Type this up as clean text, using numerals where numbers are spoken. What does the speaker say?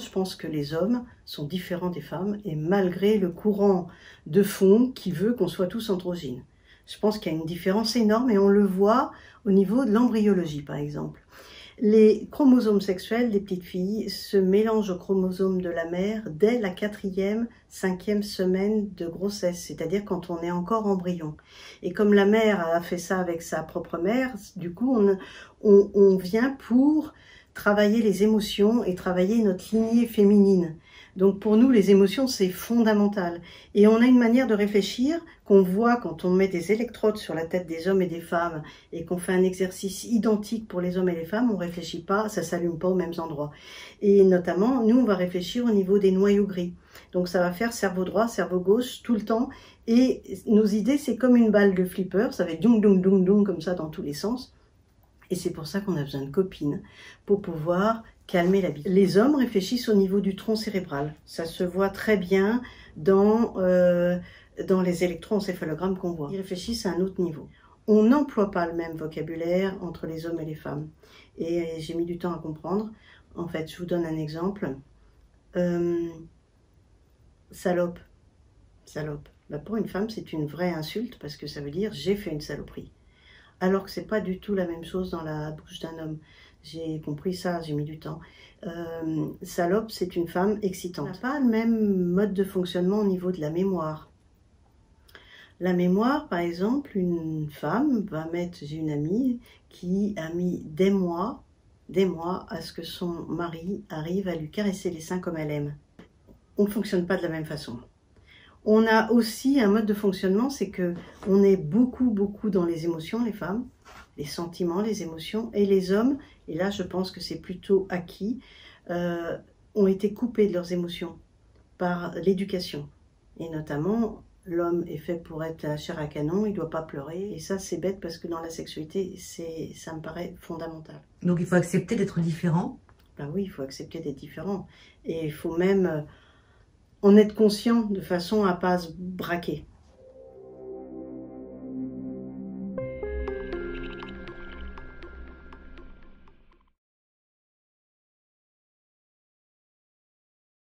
Je pense que les hommes sont différents des femmes et malgré le courant de fond qui veut qu'on soit tous androgynes. Je pense qu'il y a une différence énorme et on le voit au niveau de l'embryologie par exemple. Les chromosomes sexuels des petites filles se mélangent aux chromosomes de la mère dès la 4e, 5e semaine de grossesse, c'est-à-dire quand on est encore embryon. Et comme la mère a fait ça avec sa propre mère, du coup on vient pour travailler les émotions et travailler notre lignée féminine. Donc pour nous, les émotions, c'est fondamental. Et on a une manière de réfléchir qu'on voit quand on met des électrodes sur la tête des hommes et des femmes et qu'on fait un exercice identique pour les hommes et les femmes, on réfléchit pas, ça s'allume pas aux mêmes endroits. Et notamment, nous, on va réfléchir au niveau des noyaux gris. Donc ça va faire cerveau droit, cerveau gauche tout le temps. Et nos idées, c'est comme une balle de flipper, ça va être dung, dung, dung, dung, comme ça dans tous les sens. Et c'est pour ça qu'on a besoin de copines, pour pouvoir calmer la bite. Les hommes réfléchissent au niveau du tronc cérébral. Ça se voit très bien dans les électroencéphalogrammes qu'on voit. Ils réfléchissent à un autre niveau. On n'emploie pas le même vocabulaire entre les hommes et les femmes. Et j'ai mis du temps à comprendre. En fait, je vous donne un exemple. Salope. Salope. Bah, pour une femme, c'est une vraie insulte parce que ça veut dire « j'ai fait une saloperie ». Alors que c'est pas du tout la même chose dans la bouche d'un homme. J'ai compris ça, j'ai mis du temps. Salope, c'est une femme excitante. On n'a pas le même mode de fonctionnement au niveau de la mémoire. La mémoire, par exemple, une femme va mettre, j'ai une amie qui a mis des mois à ce que son mari arrive à lui caresser les seins comme elle aime. On ne fonctionne pas de la même façon. On a aussi un mode de fonctionnement, c'est que on est beaucoup dans les émotions, les femmes, les sentiments, les émotions, et les hommes, et là je pense que c'est plutôt acquis, ont été coupés de leurs émotions par l'éducation. Et notamment, l'homme est fait pour être la chair à canon, il ne doit pas pleurer, et ça c'est bête parce que dans la sexualité, ça me paraît fondamental. Donc il faut accepter d'être différent? Ben oui, il faut accepter d'être différent, et il faut même en être conscient de façon à ne pas se braquer.